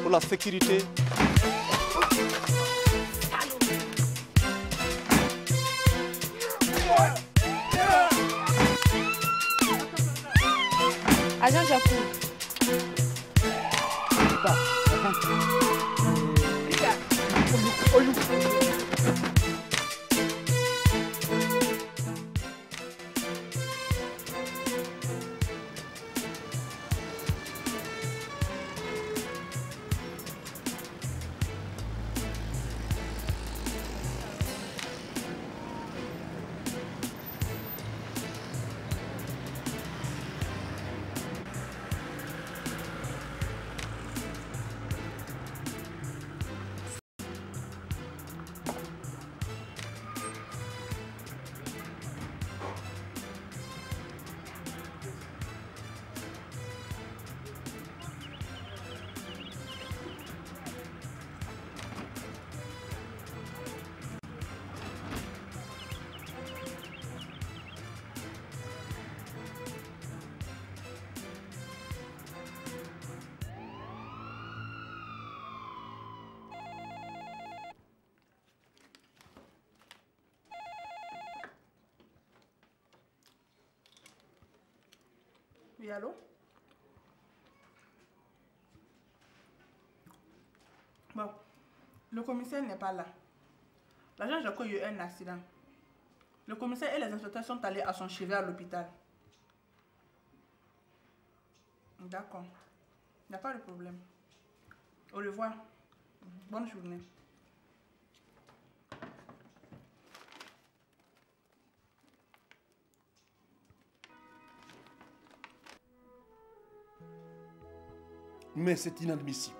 pour la sécurité. Agent Jacou. Oui, allô? Bon, le commissaire n'est pas là. L'agent Jaco a eu un accident. Le commissaire et les inspecteurs sont allés à son chevet à l'hôpital. D'accord. Il n'y a pas de problème. Au revoir. Bonne journée. Mais c'est inadmissible.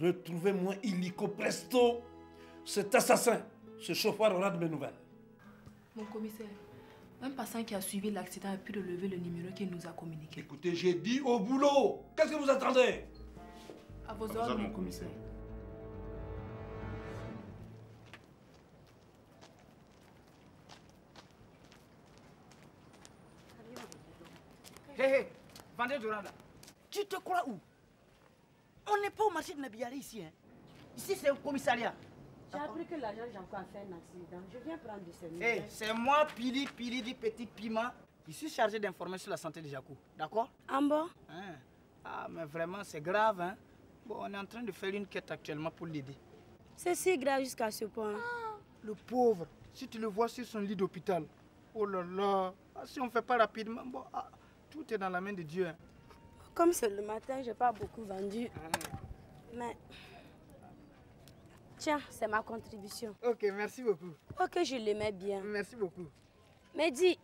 Retrouvez-moi illico presto cet assassin. Ce chauffeur aura de mes nouvelles. Mon commissaire, un passant qui a suivi l'accident a pu relever le numéro qu'il nous a communiqué. Écoutez, j'ai dit au boulot. Qu'est-ce que vous attendez? À vos ordres, mon commissaire. Hé, hé, vendeur de randa. Tu te crois où? On n'est pas au marché de Nabiari ici. Hein. Ici, c'est un commissariat. J'ai appris que l'agent Janko a fait un accident. Je viens prendre du service. Hey, c'est moi, Pili du petit Piment, qui suis chargé d'informer sur la santé de Jaco. D'accord? En bas? Hein? Ah, mais vraiment, c'est grave. Hein? Bon, on est en train de faire une quête actuellement pour l'aider. C'est si grave jusqu'à ce point. Ah, le pauvre, si tu le vois sur son lit d'hôpital. Oh là là, ah, si on ne fait pas rapidement, bon, ah, tout est dans la main de Dieu. Hein. Comme c'est le matin, je n'ai pas beaucoup vendu. Mais... Tiens, c'est ma contribution. Ok, merci beaucoup. Ok, je l'aimais bien. Merci beaucoup. Mais dis,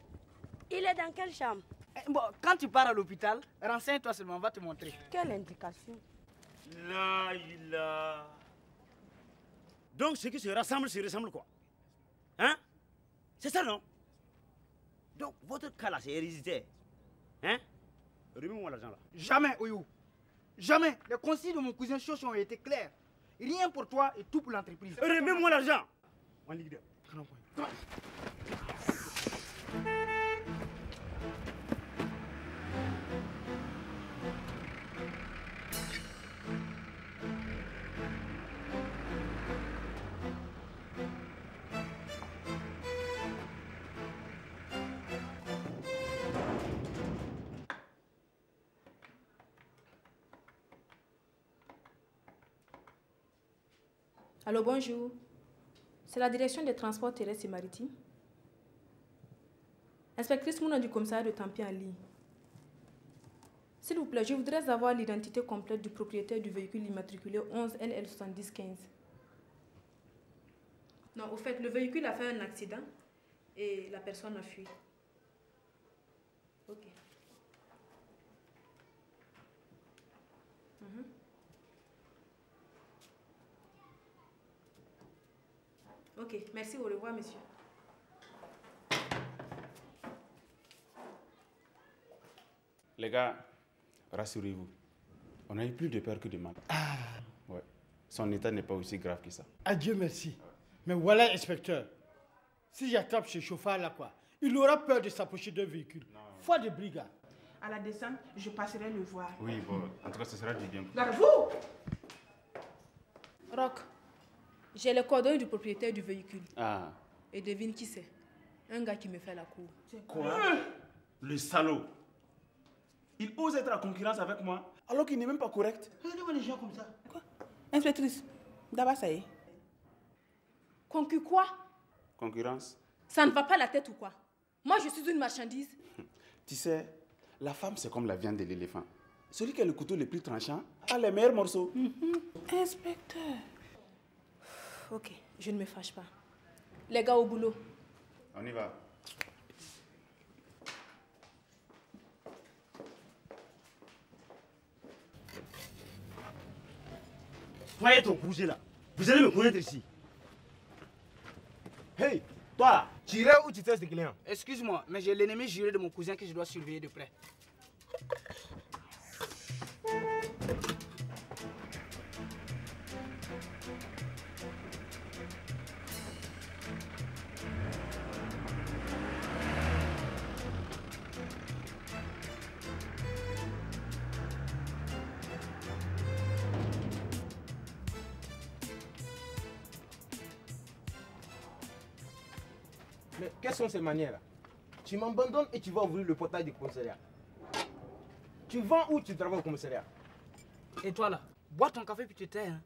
il est dans quelle chambre? Bon, quand tu pars à l'hôpital, renseigne-toi seulement, on va te montrer. Quelle indication? Là, il a... Donc, ceux qui se ressemblent quoi? Hein? C'est ça, non? Donc, votre cas là, c'est héréditaire. Hein? Remets-moi l'argent là. Jamais, Oyou. Jamais. Les consignes de mon cousin Chocho ont été claires. Rien pour toi et tout pour l'entreprise. Remets-moi l'argent. On ligue. Allô, bonjour. C'est la direction des transports terrestres et maritimes. Inspectrice Mouna du commissariat de Tampi en ligne. S'il vous plaît, je voudrais avoir l'identité complète du propriétaire du véhicule immatriculé 11 LL 7015. Non, au fait, le véhicule a fait un accident et la personne a fui. Ok. Ok, merci, au revoir, monsieur. Les gars, rassurez-vous, on a eu plus de peur que de mal. Ah. Ouais. Son état n'est pas aussi grave que ça. Adieu, merci. Mais voilà, inspecteur, si j'attrape ce chauffeur-là, quoi, il aura peur de s'approcher d'un véhicule. Foi de brigade. À la descente, je passerai le voir. Oui, bon, en tout cas, ce sera du bien. Vous! Rock, j'ai les coordonnées du propriétaire du véhicule. Ah. Et devine qui c'est? Un gars qui me fait la cour. Quoi? Le salaud. Il ose être en concurrence avec moi alors qu'il n'est même pas correct. Regardez-moi les gens comme ça. Quoi? Inspectrice, d'abord ça y est. Concu quoi? Concurrence? Ça ne va pas la tête ou quoi? Moi, je suis une marchandise. Tu sais, la femme, c'est comme la viande de l'éléphant. Celui qui a le couteau le plus tranchant a les meilleurs morceaux. Inspecteur. Ok, je ne me fâche pas. Les gars au boulot. On y va. Voyez ton cousin là. Vous allez me connaître ici. Hey, toi, Tu irais où tu testes des clients? Excuse-moi, mais j'ai l'ennemi juré de mon cousin que je dois surveiller de près. Mais quelles sont ces manières-là? Tu m'abandonnes et tu vas ouvrir le portail du commissariat. Tu vends ou tu travailles au commissariat? Et toi là, bois ton café puis tu tais. Hein.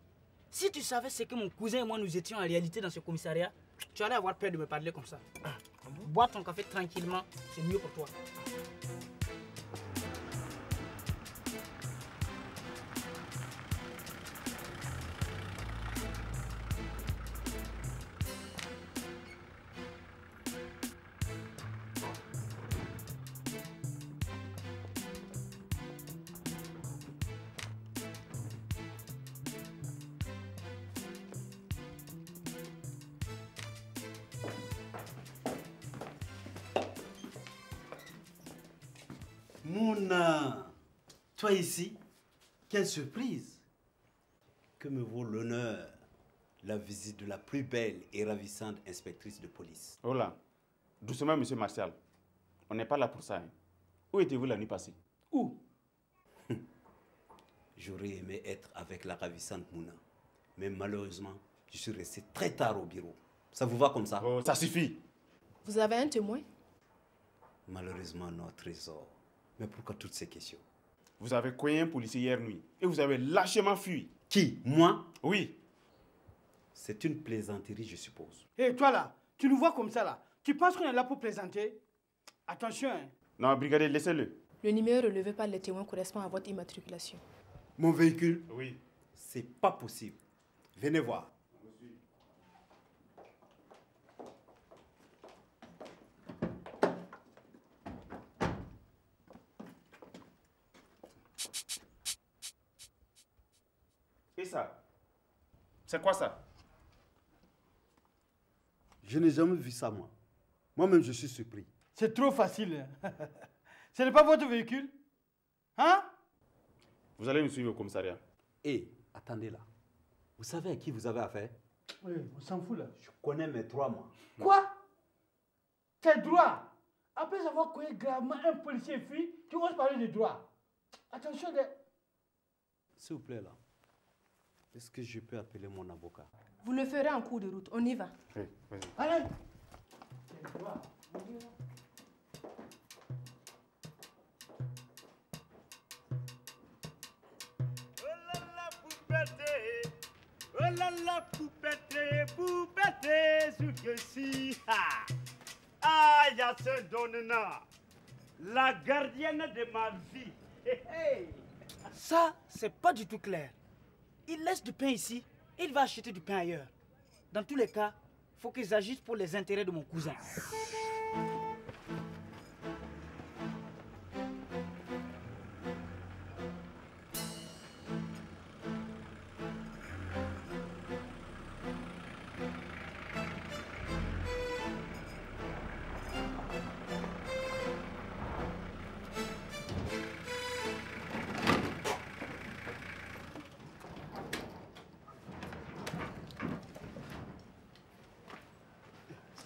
Si tu savais ce que mon cousin et moi nous étions en réalité dans ce commissariat, tu allais avoir peur de me parler comme ça. Bois ton café tranquillement, c'est mieux pour toi. Mouna, toi ici, quelle surprise! Que me vaut l'honneur, la visite de la plus belle et ravissante inspectrice de police. Oh là, doucement, monsieur Martial. On n'est pas là pour ça. Hein. Où étiez-vous la nuit passée? Où? J'aurais aimé être avec la ravissante Mouna, mais malheureusement, je suis resté très tard au bureau. Ça vous va comme ça? Oh, ça suffit. Vous avez un témoin? Malheureusement, non, trésor. Mais pourquoi toutes ces questions? Vous avez coincé un policier hier nuit et vous avez lâchement fui. Qui? Moi? Oui. C'est une plaisanterie, je suppose. Hé, toi là, tu nous vois comme ça là. Tu penses qu'on est là pour plaisanter? Attention, hein. Non, brigadier, laissez-le. Le numéro relevé par les témoins correspond à votre immatriculation. Mon véhicule? Oui. C'est pas possible. Venez voir. Et ça? C'est quoi ça? Je n'ai jamais vu ça, moi. Moi-même, je suis surpris. C'est trop facile. Hein. Ce n'est pas votre véhicule? Hein? Vous allez me suivre au commissariat. Et attendez là. Vous savez à qui vous avez affaire? Oui, on s'en fout là. Je connais mes droits, moi. Quoi? Tes droits? Après avoir cogné gravement un policier fui, tu oses parler de droits. Attention, S'il vous plaît là. Est-ce que je peux appeler mon avocat? Vous le ferez en cours de route. On y va. Oui, vas-y. allez. Oh là là, poupette, poupette, ce que si. Ah, il y a ce donnant, la gardienne de ma vie. Hey. Ça, c'est pas du tout clair. Il laisse du pain ici et il va acheter du pain ailleurs. Dans tous les cas, il faut qu'ils agissent pour les intérêts de mon cousin.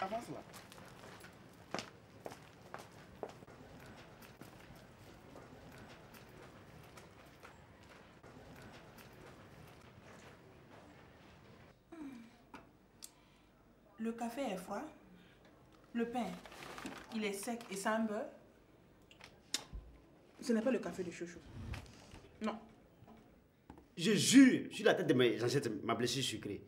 Avance là. Le café est froid. Le pain, il est sec et sans beurre. Ce n'est pas le café de chouchou. Non. Je jure, sur la tête de mes ancêtres, ma blessure sucrée.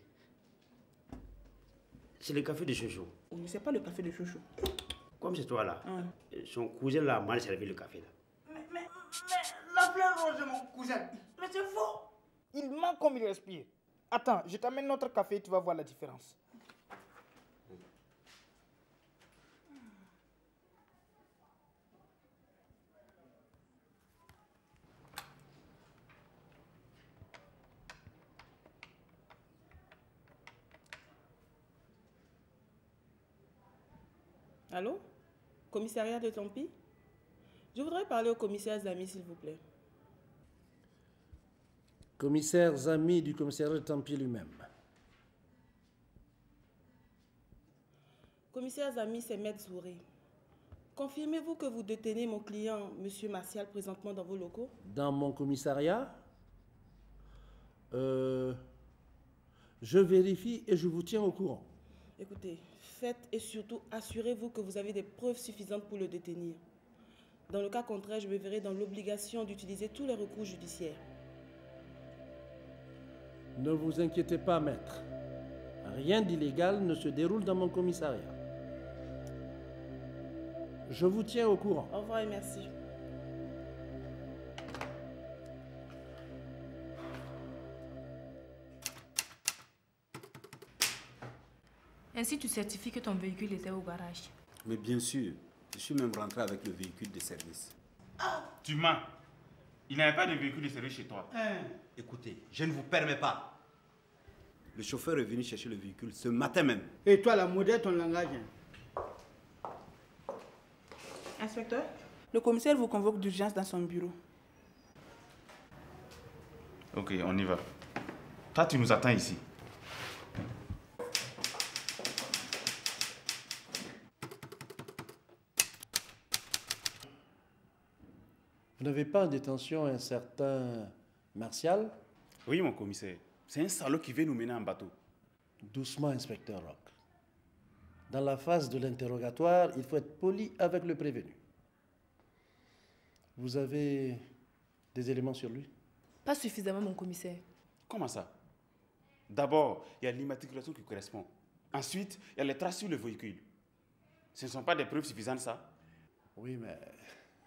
C'est le café de chouchou. Oui, c'est pas le café de chouchou. Comme c'est toi là. Son cousin l'a mal servi le café là. Mais la fleur rose de mon cousin. Mais c'est faux. Il ment comme il respire. Attends, je t'amène notre café, tu vas voir la différence. Allô? Commissariat de Tampi? Je voudrais parler au commissaire Zami, s'il vous plaît. Commissaire Zami du commissariat de Tampi lui-même. Commissaire Zami, c'est Maître Zouré. Confirmez-vous que vous détenez mon client, M. Martial, présentement dans vos locaux? Dans mon commissariat? Je vérifie et je vous tiens au courant. Écoutez, faites et surtout assurez-vous que vous avez des preuves suffisantes pour le détenir. Dans le cas contraire, je me verrai dans l'obligation d'utiliser tous les recours judiciaires. Ne vous inquiétez pas, maître. Rien d'illégal ne se déroule dans mon commissariat. Je vous tiens au courant. Au revoir et merci. Ainsi, tu certifies que ton véhicule était au garage. Mais bien sûr, je suis même rentré avec le véhicule de service. Tu mens. Il n'y avait pas de véhicule de service chez toi. Écoutez, je ne vous permets pas. Le chauffeur est venu chercher le véhicule ce matin même. Et toi, la modèle, ton langage. Inspecteur, le commissaire vous convoque d'urgence dans son bureau. Ok, on y va. Toi, tu nous attends ici. Vous n'avez pas en détention un certain Martial? Oui, mon commissaire. C'est un salaud qui veut nous mener en bateau. Doucement, inspecteur Rock. Dans la phase de l'interrogatoire, il faut être poli avec le prévenu. Vous avez des éléments sur lui? Pas suffisamment, mon commissaire. Comment ça? D'abord, il y a l'immatriculation qui correspond. Ensuite, il y a les traces sur le véhicule. Ce ne sont pas des preuves suffisantes, ça? Oui, mais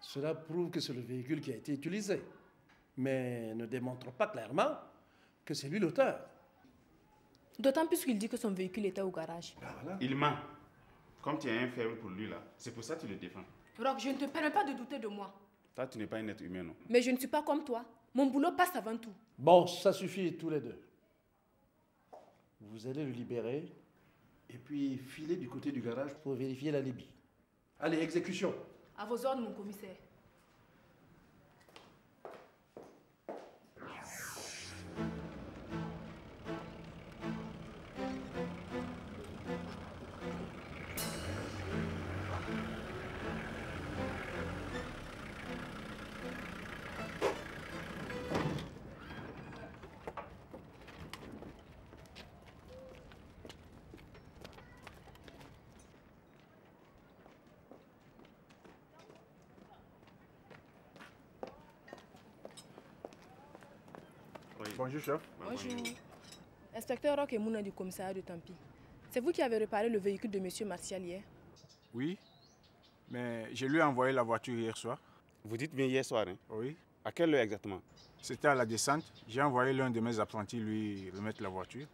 cela prouve que c'est le véhicule qui a été utilisé. Mais ne démontre pas clairement que c'est lui l'auteur. D'autant plus qu'il dit que son véhicule était au garage. Il ment. Comme tu es un faible pour lui, là, c'est pour ça que tu le défends. Rock, je ne te permets pas de douter de moi. Toi, tu n'es pas un être humain, non? Mais je ne suis pas comme toi. Mon boulot passe avant tout. Bon, ça suffit tous les deux. Vous allez le libérer et puis filer du côté du garage pour vérifier la Libye. Allez, exécution. À vos ordres, mon commissaire. Bonjour, chef. Bonjour. Inspecteur Rock et Mouna du commissariat de Tampi. C'est vous qui avez réparé le véhicule de M. Martial hier? Oui, mais je lui ai envoyé la voiture hier soir. Vous dites bien hier soir, hein? Oui. À quelle heure exactement? C'était à la descente. J'ai envoyé l'un de mes apprentis lui remettre la voiture.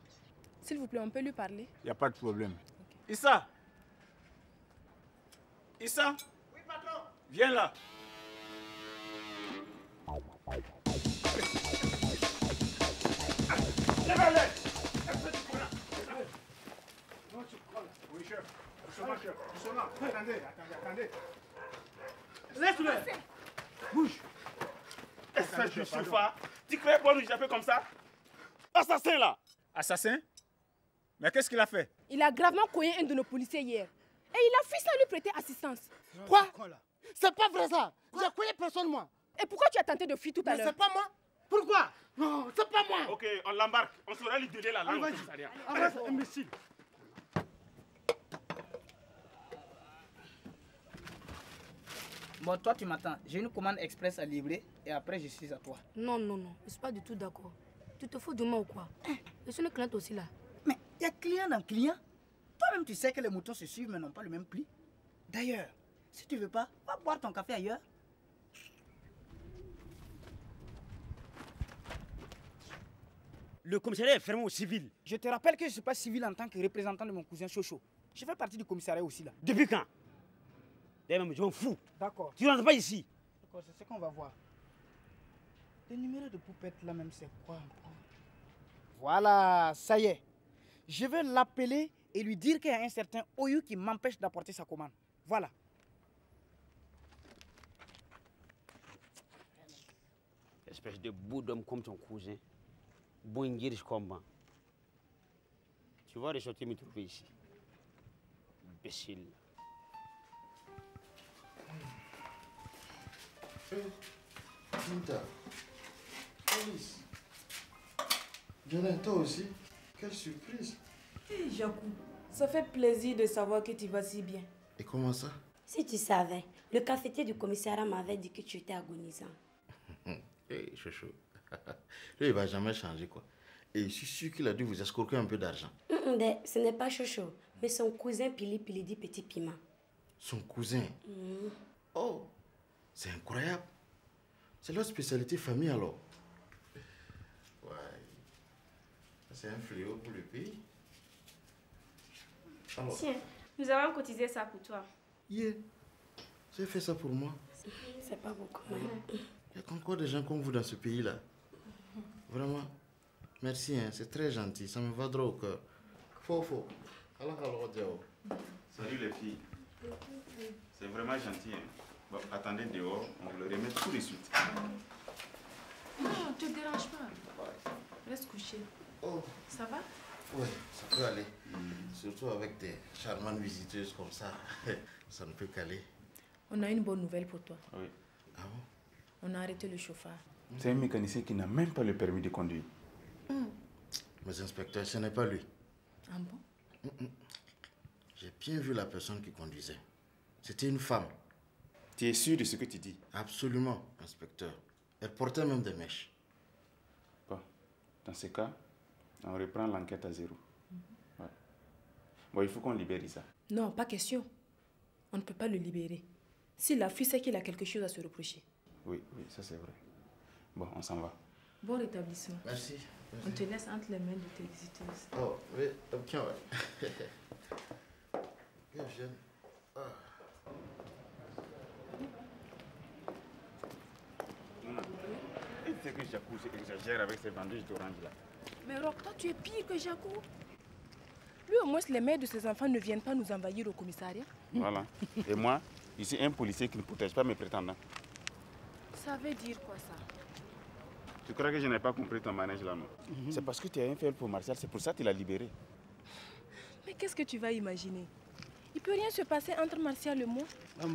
S'il vous plaît, on peut lui parler? Il n'y a pas de problème. Okay. Issa! Issa! Oui, patron. Viens là. Oui, chef. Doucement, chef. Doucement. Attendez. Laisse-le. Bouge. Espèce de chauffard. Tu croyais pouvoir nous échapper comme ça? Assassin là. Assassin? Mais qu'est-ce qu'il a fait? Il a gravement cogné un de nos policiers hier. Et il a fui sans lui prêter assistance. Quoi? C'est pas vrai ça. J'ai cogné personne moi. Et pourquoi tu as tenté de fuir tout à l'heure? C'est pas moi. Pourquoi? Non, c'est pas moi. Ok, on l'embarque. On saura lui donner la langue au commissariat. Arrête, imbécile. Bon, toi, tu m'attends. J'ai une commande express à livrer et après, je suis à toi. Non, non, non. Je suis pas du tout d'accord. Tu te fous de moi ou quoi? Je suis une cliente aussi là. Mais il y a client dans client. Toi-même, tu sais que les moutons se suivent mais n'ont pas le même prix. D'ailleurs, si tu veux pas, va boire ton café ailleurs. Le commissariat est fermé aux civils. Je te rappelle que je ne suis pas civil en tant que représentant de mon cousin Chocho. Je fais partie du commissariat aussi là. Depuis quand? D'ailleurs, je m'en fous. D'accord. Tu rentres pas ici. D'accord, c'est ce qu'on va voir. Le numéro de poupette là même, c'est quoi encore? Voilà, ça y est. Je vais l'appeler et lui dire qu'il y a un certain Oyu qui m'empêche d'apporter sa commande. Voilà. Espèce de beau d'homme comme ton cousin. Boingir comment. Tu vas ressortir me trouver ici. Imbécile. Tinta. Alice. Jolin, toi aussi? Quelle surprise. Hé, Jacou, ça fait plaisir de savoir que tu vas si bien. Et comment ça? Si tu savais, le cafetier du commissariat m'avait dit que tu étais agonisant. Hé, Chocho. Lui, il va jamais changer, quoi. Et je suis sûr qu'il a dû vous escroquer un peu d'argent. Ce n'est pas Chocho, mais son cousin Pili Pili dit Petit Piment. Son cousin? Oh, c'est incroyable. C'est leur spécialité famille, alors. Ouais. C'est un fléau pour le pays. Alors, Tiens, nous avons cotisé ça pour toi. yeah. J'ai fait ça pour moi. C'est pas beaucoup. Il y a encore des gens comme vous dans ce pays-là. Vraiment. Merci, hein. C'est très gentil. Ça me va droit au cœur. Faux. Alors, Salut les filles. C'est vraiment gentil. Hein? Bon, attendez dehors, on vous le remet tout de suite. Non, ne te dérange pas. Reste couché. Oh. Ça va? Ouais, ça peut aller. Surtout avec des charmantes visiteuses comme ça. Ça ne peut qu'aller. On a une bonne nouvelle pour toi. Oui. Ah bon? On a arrêté le chauffeur. C'est un mécanicien qui n'a même pas le permis de conduire. Mais inspecteur, ce n'est pas lui. Ah bon? J'ai bien vu la personne qui conduisait. C'était une femme. Tu es sûr de ce que tu dis? Absolument, inspecteur. Elle portait même des mèches. Bon, dans ce cas, on reprend l'enquête à zéro. Ouais. Bon, il faut qu'on libère ça. Non, pas question. On ne peut pas le libérer. S'il a fui, c'est qu'il a quelque chose à se reprocher. Oui, ça c'est vrai. Bon, on s'en va. Bon rétablissement. Merci. On te laisse entre les mains de tes visiteuses. Oh, oui, ok, ouais. Bien, jeune. Il sait que Jacou exagère avec ses bandages d'orange là. Mais Rock, toi tu es pire que Jacou. Lui au moins les mères de ses enfants ne viennent pas nous envahir au commissariat. Voilà. Et moi, je suis un policier qui ne protège pas mes prétendants. Ça veut dire quoi ça? Tu crois que je n'ai pas compris ton manège là, non? C'est parce que tu as rien fait pour Martial, c'est pour ça que tu l'as libéré. Mais qu'est-ce que tu vas imaginer? Il peut rien se passer entre Martial et moi.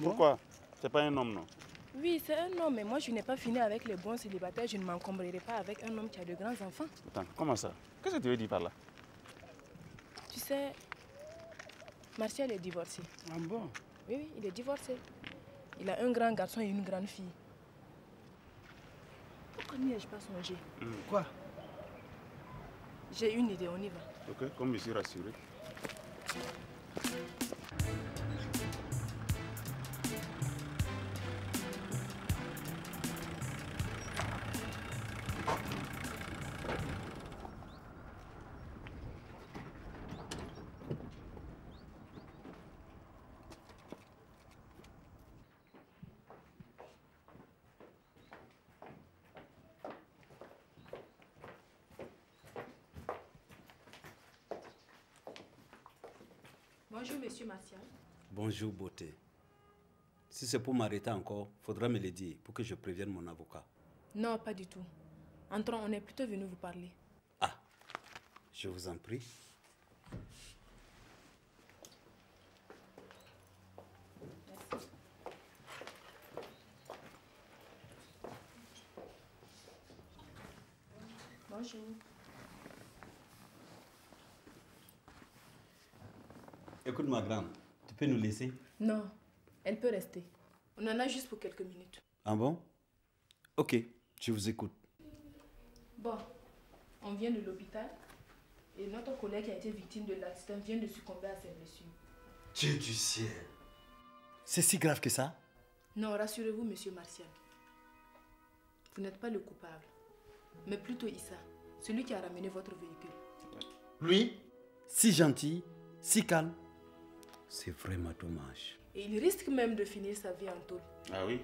Pourquoi? C'est pas un homme, non? Oui, c'est un homme, mais moi je n'ai pas fini avec les bons célibataires, je ne m'encombrerai pas avec un homme qui a de grands enfants. Attends, comment ça? Qu'est-ce que tu veux dire par là? Tu sais, Martial est divorcé. Ah bon? Oui, il est divorcé. Il a un grand garçon et une grande fille. Pourquoi n'y ai-je pas songé? Quoi? J'ai une idée, on y va. Ok, comme je suis rassuré. Bonjour, monsieur Martial. Bonjour, beauté. Si c'est pour m'arrêter encore, faudra me le dire pour que je prévienne mon avocat. Non, pas du tout. Entrons, on est plutôt venu vous parler. Ah, je vous en prie. Bonjour. Écoute, ma grande, tu peux nous laisser? Non, elle peut rester. On en a juste pour quelques minutes. Ah bon? Ok, je vous écoute. Bon, on vient de l'hôpital et notre collègue qui a été victime de l'accident vient de succomber à ses blessures. Dieu du ciel. C'est si grave que ça? Non, rassurez-vous, monsieur Martial. Vous n'êtes pas le coupable, mais plutôt Issa, celui qui a ramené votre véhicule. Lui, si gentil, si calme. C'est vraiment dommage. Et il risque même de finir sa vie en tôle. Ah oui?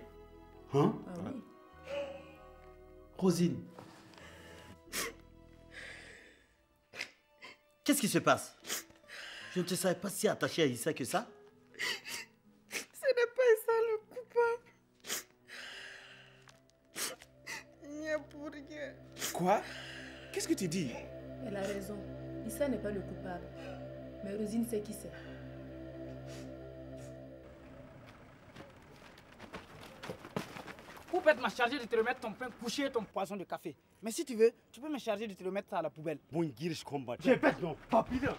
Hein? Ah oui. Rosine. Qu'est-ce qui se passe? Je ne te savais pas si attaché à Issa que ça. Ce n'est pas Issa le coupable. Il n'y a pour rien. Quoi? Qu'est-ce que tu dis? Elle a raison. Issa n'est pas le coupable. Mais Rosine sait qui c'est. Poupette m'a chargé de te remettre ton pain couché et ton poisson de café. Mais si tu veux, tu peux me charger de te remettre ça à la poubelle. Bon, Girish combat. J'ai pète non, papillon.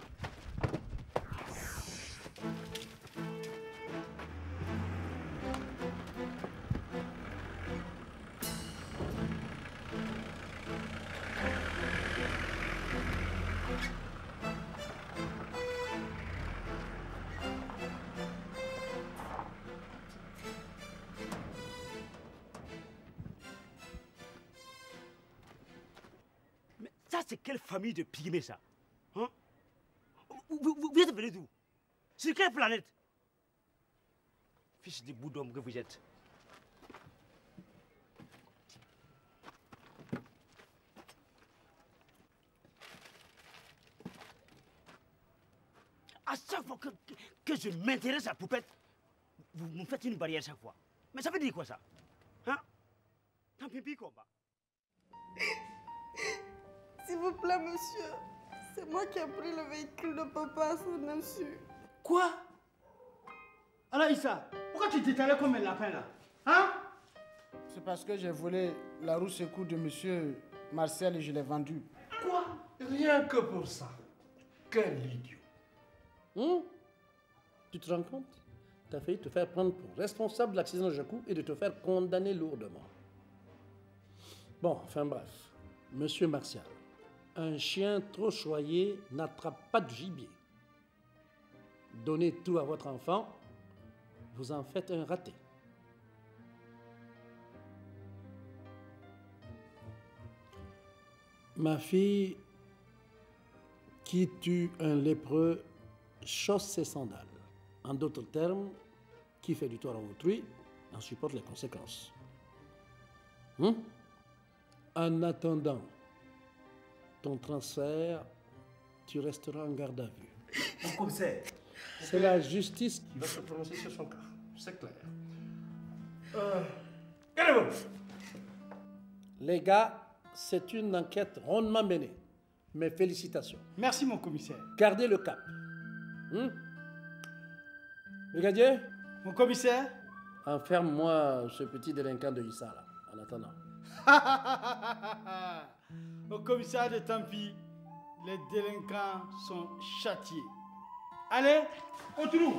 Ça, c'est quelle famille de pygmées, ça? Hein? Vous êtes venus d'où? Sur quelle planète? Fils de bout d'homme que vous êtes. À chaque fois que je m'intéresse à Poupette, vous me faites une barrière chaque fois. Mais ça veut dire quoi, ça? Hein? Tant pis, combat. S'il vous plaît, monsieur. C'est moi qui ai pris le véhicule de papa à son insu. Quoi? Alors Issa, pourquoi tu t'étalais comme un lapin là? Hein? C'est parce que j'ai volé la roue secours de monsieur Martial et je l'ai vendue. Quoi? Rien que pour ça. Quel idiot. Tu te rends compte? Tu as failli te faire prendre pour responsable de l'accident de Jacou et de te faire condamner lourdement. Bon, enfin bref. Monsieur Martial, un chien trop choyé n'attrape pas de gibier. Donnez tout à votre enfant, vous en faites un raté. Ma fille, qui tue un lépreux, chausse ses sandales. En d'autres termes, qui fait du tort à autrui en supporte les conséquences. En attendant ton transfert, tu resteras en garde à vue. Mon commissaire. C'est la justice qui va se prononcer sur son cas. C'est clair. Les gars, c'est une enquête rondement menée. Mes félicitations. Merci, mon commissaire. Gardez le cap. Brigadier? Mon commissaire? Enferme-moi ce petit délinquant de Issa, là, en attendant. Au commissariat de Tampi, les délinquants sont châtiés. Allez, continue.